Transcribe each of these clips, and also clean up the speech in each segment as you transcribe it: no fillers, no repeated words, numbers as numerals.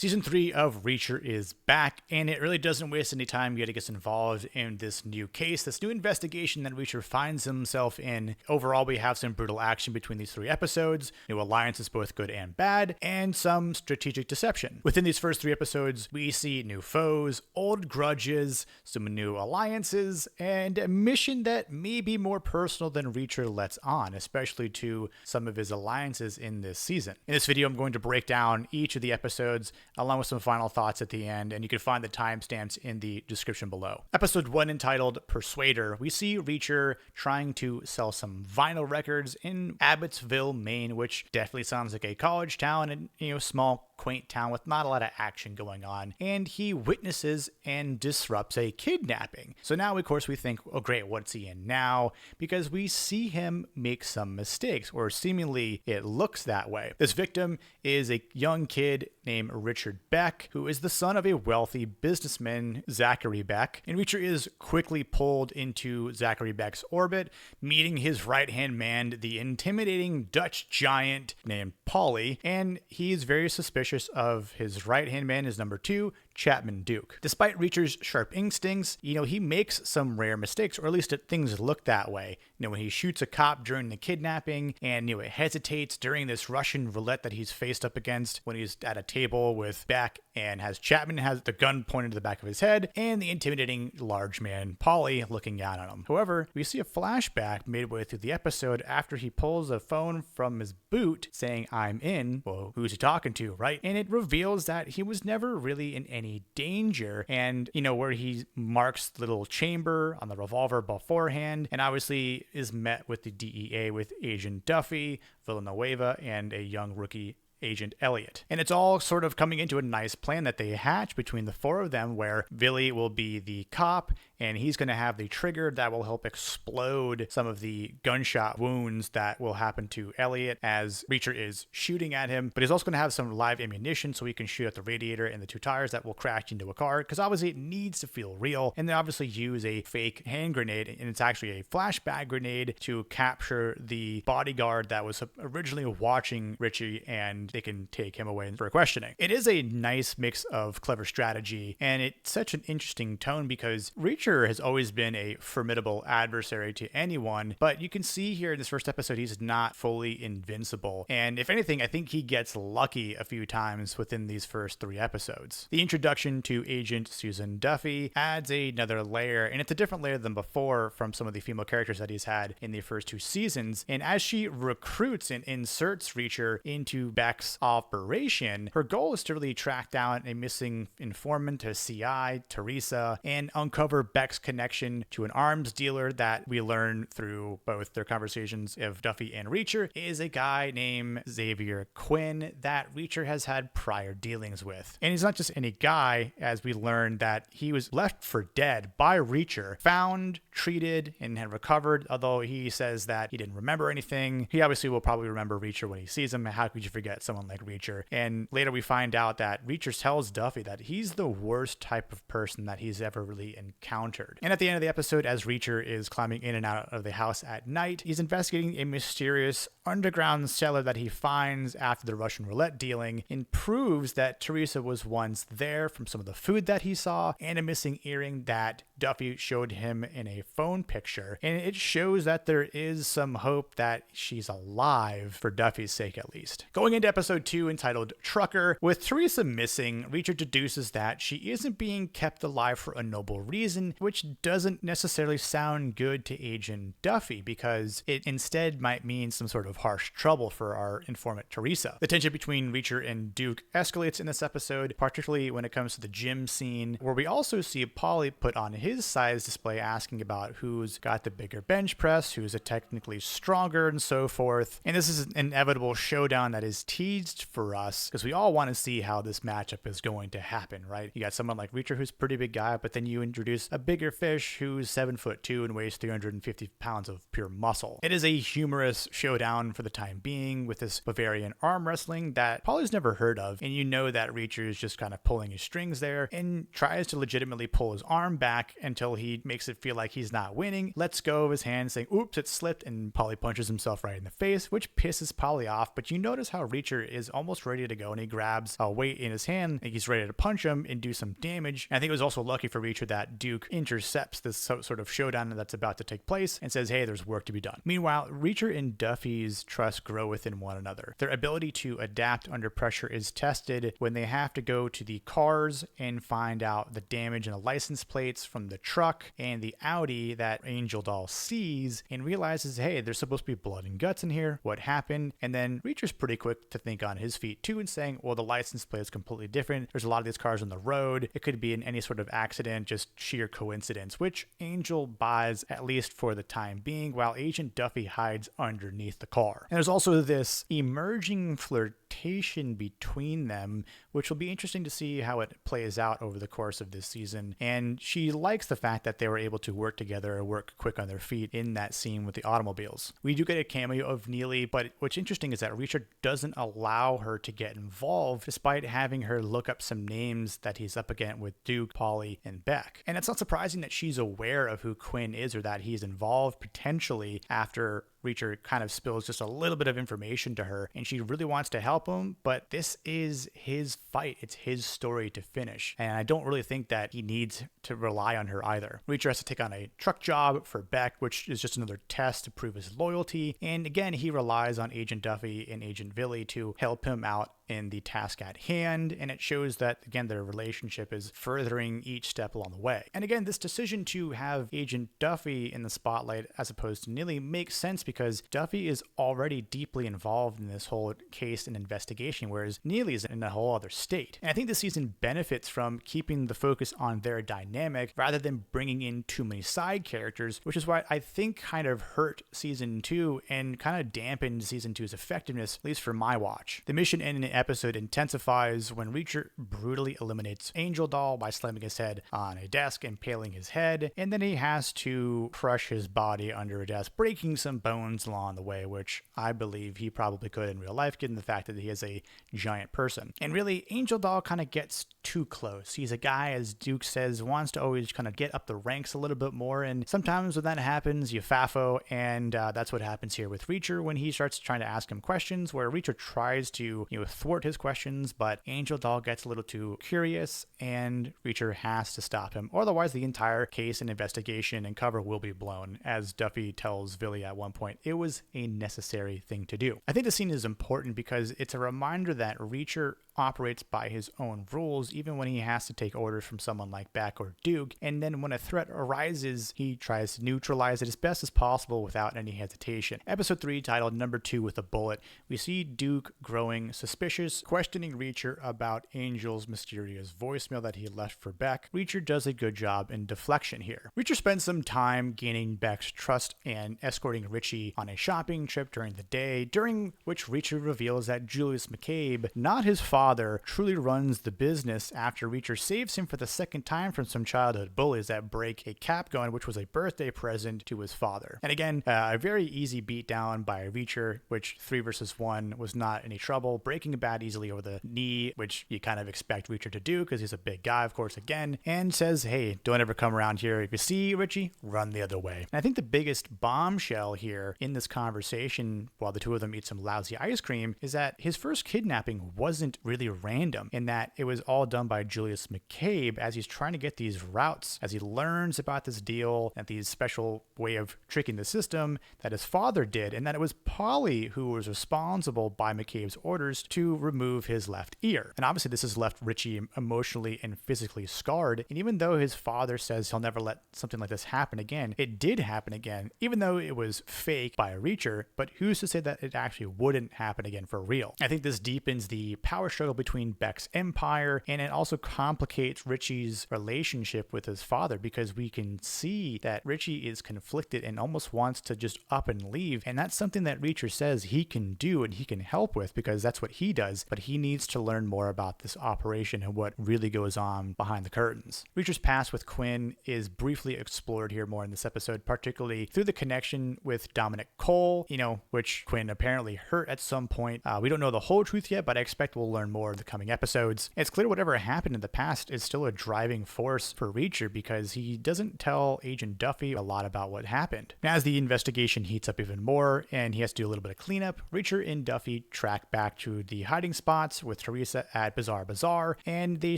Season 3 of Reacher is back, and it really doesn't waste any time getting us involved in this new case, this new investigation that Reacher finds himself in. Overall, we have some brutal action between these 3 episodes, new alliances both good and bad, and some strategic deception. Within these first 3 episodes, we see new foes, old grudges, some new alliances, and a mission that may be more personal than Reacher lets on, especially to some of his alliances in this season. In this video, I'm going to break down each of the episodes along with some final thoughts at the end, and you can find the timestamps in the description below. Episode 1, entitled Persuader, we see Reacher trying to sell some vinyl records in Abbotsville, Maine, which definitely sounds like a college town and, small quaint town with not a lot of action going on, and he witnesses and disrupts a kidnapping. So now, of course, we think, oh great, what's he in now? Because we see him make some mistakes, or seemingly it looks that way. This victim is a young kid named Richie Beck, who is the son of a wealthy businessman, Zachary Beck, and Reacher is quickly pulled into Zachary Beck's orbit, meeting his right-hand man, the intimidating Dutch giant named Paulie, and he's very suspicious of his right-hand man, his number 2, Chapman Duke. Despite Reacher's sharp instincts, he makes some rare mistakes, or at least things look that way. When he shoots a cop during the kidnapping, and it hesitates during this Russian roulette that he's faced up against when he's at a table with Beck and Chapman has the gun pointed to the back of his head, and the intimidating large man Paulie looking down on him. However, we see a flashback midway through the episode after he pulls a phone from his boot saying, "I'm in." Well, who's he talking to, right? And it reveals that he was never really in any danger, and where he marks the little chamber on the revolver beforehand, and obviously is met with the DEA with Agent Duffy, Villanueva, and a young rookie Agent Elliot. And it's all sort of coming into a nice plan that they hatch between the 4 of them, where Billy will be the cop, and he's going to have the trigger that will help explode some of the gunshot wounds that will happen to Elliot as Reacher is shooting at him. But he's also going to have some live ammunition so he can shoot at the radiator and the 2 tires that will crash into a car, because obviously it needs to feel real. And they obviously use a fake hand grenade, and it's actually a flashbang grenade to capture the bodyguard that was originally watching Richie, and they can take him away for questioning. It is a nice mix of clever strategy, and it's such an interesting tone because Reacher has always been a formidable adversary to anyone, but you can see here in this first episode he's not fully invincible, and if anything, I think he gets lucky a few times within these first 3 episodes. The introduction to Agent Susan Duffy adds another layer, and it's a different layer than before from some of the female characters that he's had in the first 2 seasons, and as she recruits and inserts Reacher into Beck's operation, her goal is to really track down a missing informant, to CI, Teresa, and uncover Beck's connection to an arms dealer that we learn through both their conversations of Duffy and Reacher is a guy named Xavier Quinn that Reacher has had prior dealings with. And he's not just any guy, as we learn that he was left for dead by Reacher, found, treated, and had recovered, although he says that he didn't remember anything. He obviously will probably remember Reacher when he sees him. How could you forget someone like Reacher? And later we find out that Reacher tells Duffy that he's the worst type of person that he's ever really encountered. And at the end of the episode, as Reacher is climbing in and out of the house at night, he's investigating a mysterious underground cellar that he finds after the Russian roulette dealing, and proves that Teresa was once there from some of the food that he saw, and a missing earring that Duffy showed him in a phone picture. And it shows that there is some hope that she's alive, for Duffy's sake at least. Going into episode 2, entitled Trucker, with Teresa missing, Reacher deduces that she isn't being kept alive for a noble reason, which doesn't necessarily sound good to Agent Duffy, because it instead might mean some sort of harsh trouble for our informant Teresa. The tension between Reacher and Duke escalates in this episode, particularly when it comes to the gym scene, where we also see Paulie put on his size display asking about who's got the bigger bench press, who's technically stronger, and so forth. And this is an inevitable showdown that is teased for us, because we all want to see how this matchup is going to happen, right? You got someone like Reacher who's a pretty big guy, but then you introduce a bigger fish who's 7'2" and weighs 350 pounds of pure muscle. It is a humorous showdown for the time being with this Bavarian arm wrestling that Paulie's never heard of, and you know that Reacher is just kind of pulling his strings there and tries to legitimately pull his arm back until he makes it feel like he's not winning, lets go of his hand saying, oops, it slipped, and Paulie punches himself right in the face, which pisses Paulie off, but you notice how Reacher is almost ready to go and he grabs a weight in his hand and he's ready to punch him and do some damage. And I think it was also lucky for Reacher that Duke intercepts this sort of showdown that's about to take place and says, hey, there's work to be done. Meanwhile, Reacher and Duffy's trust grow within one another. Their ability to adapt under pressure is tested when they have to go to the cars and find out the damage in the license plates from the truck and the Audi that Angel Doll sees and realizes, hey, there's supposed to be blood and guts in here. What happened? And then Reacher's pretty quick to think on his feet too and saying, well, the license plate is completely different. There's a lot of these cars on the road. It could be in any sort of accident, just sheer coincidence, which Angel buys at least for the time being, while Agent Duffy hides underneath the car. And there's also this emerging flirtation between them, which will be interesting to see how it plays out over the course of this season. And she likes the fact that they were able to work together or work quick on their feet in that scene with the automobiles. We do get a cameo of Neely, but what's interesting is that Richard doesn't allow her to get involved despite having her look up some names that he's up against with Duke, Paulie, and Beck. And it's not surprising that she's aware of who Quinn is or that he's involved potentially after Reacher kind of spills just a little bit of information to her, and she really wants to help him, but this is his fight. It's his story to finish, and I don't really think that he needs to rely on her either. Reacher has to take on a truck job for Beck, which is just another test to prove his loyalty, and again, he relies on Agent Duffy and Agent Billy to help him out in the task at hand, and it shows that, again, their relationship is furthering each step along the way. And again, this decision to have Agent Duffy in the spotlight as opposed to Neely makes sense because Duffy is already deeply involved in this whole case and investigation, whereas Neely is in a whole other state. And I think the season benefits from keeping the focus on their dynamic rather than bringing in too many side characters, which is why I think kind of hurt season 2 and kind of dampened season 2's effectiveness, at least for my watch. The mission in an episode intensifies when Reacher brutally eliminates Angel Doll by slamming his head on a desk, impaling his head, and then he has to crush his body under a desk, breaking some bones along the way, which I believe he probably could in real life, given the fact that he is a giant person. And really, Angel Doll kind of gets too close. He's a guy, as Duke says, wants to always kind of get up the ranks a little bit more, and sometimes when that happens, you faffo, and that's what happens here with Reacher when he starts trying to ask him questions, where Reacher tries to, thwart his questions, but Angel Doll gets a little too curious, and Reacher has to stop him, or otherwise the entire case and investigation and cover will be blown, as Duffy tells Billy at one point. It was a necessary thing to do. I think the scene is important because it's a reminder that Reacher operates by his own rules, even when he has to take orders from someone like Beck or Duke, and then when a threat arises, he tries to neutralize it as best as possible without any hesitation. Episode 3, titled Number 2 with a Bullet, we see Duke growing suspicious, questioning Reacher about Angel's mysterious voicemail that he left for Beck. Reacher does a good job in deflection here. Reacher spends some time gaining Beck's trust and escorting Richie on a shopping trip during the day, during which Reacher reveals that Julius McCabe, not his father, truly runs the business after Reacher saves him for the second time from some childhood bullies that break a cap gun, which was a birthday present to his father. And again, a very easy beatdown by Reacher, which 3 versus 1 was not any trouble, breaking a bat easily over the knee, which you kind of expect Reacher to do because he's a big guy, of course, again, and says, hey, don't ever come around here. If you see Richie, run the other way. And I think the biggest bombshell here in this conversation, while the two of them eat some lousy ice cream, is that his first kidnapping wasn't really random, in that it was all done by Julius McCabe as he's trying to get these routes, as he learns about this deal and these special way of tricking the system that his father did, and that it was Paulie who was responsible by McCabe's orders to remove his left ear. And obviously this has left Richie emotionally and physically scarred, and even though his father says he'll never let something like this happen again, it did happen again, even though it was fake by Reacher, but who's to say that it actually wouldn't happen again for real? I think this deepens the power structure struggle between Beck's empire, and it also complicates Richie's relationship with his father, because we can see that Richie is conflicted and almost wants to just up and leave, and that's something that Reacher says he can do and he can help with, because that's what he does, but he needs to learn more about this operation and what really goes on behind the curtains. Reacher's past with Quinn is briefly explored here more in this episode, particularly through the connection with Dominic Cole, which Quinn apparently hurt at some point. We don't know the whole truth yet, but I expect we'll learn more in the coming episodes. It's clear whatever happened in the past is still a driving force for Reacher, because he doesn't tell Agent Duffy a lot about what happened. Now, as the investigation heats up even more and he has to do a little bit of cleanup, Reacher and Duffy track back to the hiding spots with Teresa at Bizarre Bazaar, and they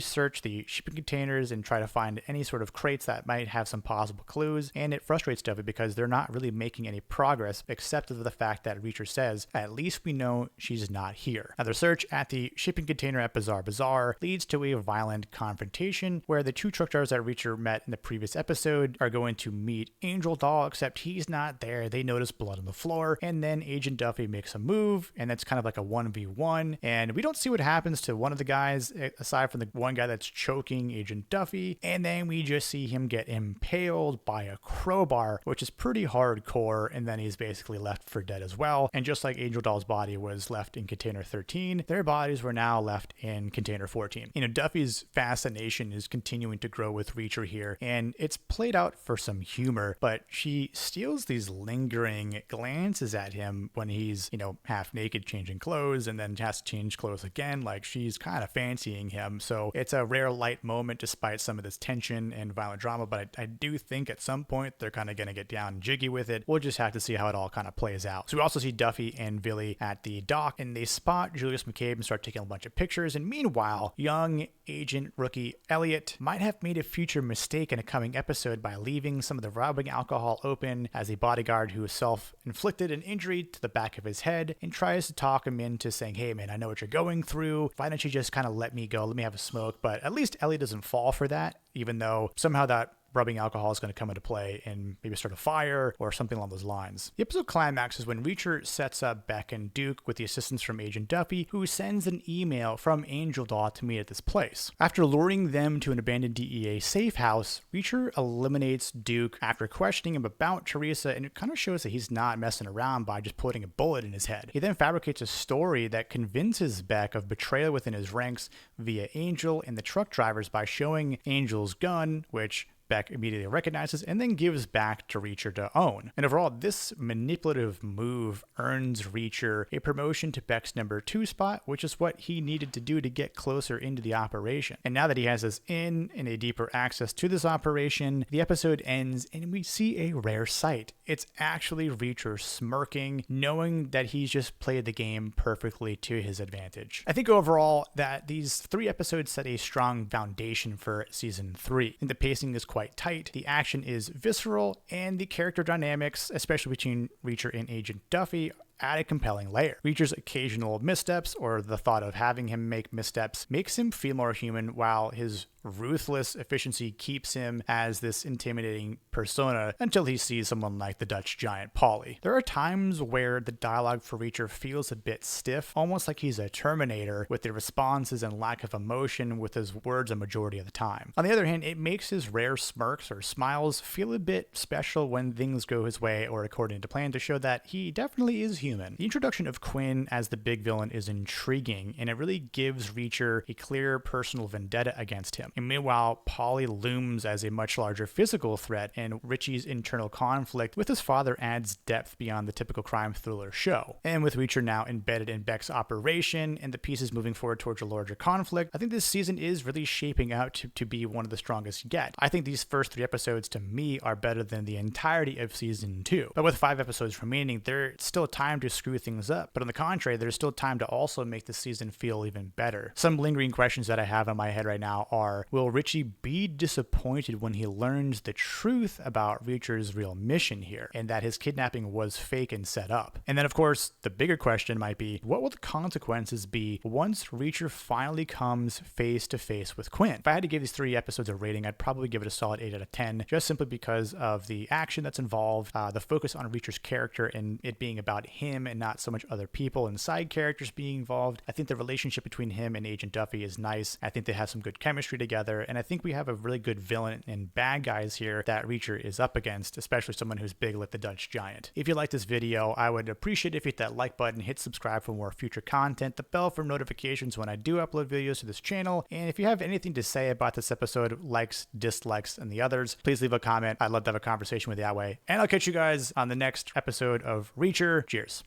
search the shipping containers and try to find any sort of crates that might have some possible clues, and it frustrates Duffy because they're not really making any progress, except for the fact that Reacher says, at least we know she's not here. Now, their search at the shipping container at Bizarre Bazaar leads to a violent confrontation where the two truck drivers that Reacher met in the previous episode are going to meet Angel Doll, except he's not there. They notice blood on the floor, and then Agent Duffy makes a move, and that's kind of like a 1v1, and we don't see what happens to one of the guys aside from the one guy that's choking Agent Duffy, and then we just see him get impaled by a crowbar, which is pretty hardcore, and then he's basically left for dead as well. And just like Angel Doll's body was left in container 13, their bodies were now left in container 14. Duffy's fascination is continuing to grow with Reacher here, and it's played out for some humor, but she steals these lingering glances at him when he's, half naked changing clothes, and then has to change clothes again, like she's kind of fancying him. So it's a rare light moment despite some of this tension and violent drama, but I do think at some point they're kind of going to get down jiggy with it. We'll just have to see how it all kind of plays out. So we also see Duffy and Billy at the dock, and they spot Julius McCabe and start taking a bunch of pictures, and meanwhile, young agent rookie Elliot might have made a future mistake in a coming episode by leaving some of the rubbing alcohol open as a bodyguard who self-inflicted an injury to the back of his head and tries to talk him into saying, hey man, I know what you're going through. Why don't you just kind of let me go? Let me have a smoke. But at least Elliot doesn't fall for that, even though somehow that rubbing alcohol is going to come into play and maybe start a fire or something along those lines. The episode climaxes when Reacher sets up Beck and Duke with the assistance from Agent Duffy, who sends an email from Angel Doll to meet at this place. After luring them to an abandoned DEA safe house, Reacher eliminates Duke after questioning him about Teresa, and it kind of shows that he's not messing around by just putting a bullet in his head. He then fabricates a story that convinces Beck of betrayal within his ranks via Angel and the truck drivers by showing Angel's gun, which Beck immediately recognizes and then gives back to Reacher to own. And overall, this manipulative move earns Reacher a promotion to Beck's number 2 spot, which is what he needed to do to get closer into the operation. And now that he has this in and a deeper access to this operation, the episode ends and we see a rare sight. It's actually Reacher smirking, knowing that he's just played the game perfectly to his advantage. I think overall that these 3 episodes set a strong foundation for season 3. And the pacing is quite tight, the action is visceral, and the character dynamics, especially between Reacher and Agent Duffy, add a compelling layer. Reacher's occasional missteps, or the thought of having him make missteps, makes him feel more human, while his ruthless efficiency keeps him as this intimidating persona until he sees someone like the Dutch giant Paulie. There are times where the dialogue for Reacher feels a bit stiff, almost like he's a Terminator, with the responses and lack of emotion with his words a majority of the time. On the other hand, it makes his rare smirks or smiles feel a bit special when things go his way or according to plan, to show that he definitely is human. The introduction of Quinn as the big villain is intriguing, and it really gives Reacher a clear personal vendetta against him. And meanwhile, Paulie looms as a much larger physical threat, and Richie's internal conflict with his father adds depth beyond the typical crime thriller show. And with Reacher now embedded in Beck's operation and the pieces moving forward towards a larger conflict, I think this season is really shaping out to be one of the strongest yet. I think these first 3 episodes to me are better than the entirety of season 2. But with 5 episodes remaining, there's still time to screw things up. But on the contrary, there's still time to also make the season feel even better. Some lingering questions that I have in my head right now are, are, will Richie be disappointed when he learns the truth about Reacher's real mission here, and that his kidnapping was fake and set up? And then, of course, the bigger question might be, what will the consequences be once Reacher finally comes face to face with Quinn? If I had to give these 3 episodes a rating, I'd probably give it a solid 8 out of 10, just simply because of the action that's involved, the focus on Reacher's character and it being about him and not so much other people and side characters being involved. I think the relationship between him and Agent Duffy is nice. I think they have some good chemistry together, and I think we have a really good villain and bad guys here that Reacher is up against, especially someone who's big like the Dutch Giant. If you like this video, I would appreciate if you hit that like button, hit subscribe for more future content, the bell for notifications when I do upload videos to this channel, and if you have anything to say about this episode, likes, dislikes, and the others, please leave a comment. I'd love to have a conversation with you that way, and I'll catch you guys on the next episode of Reacher. Cheers.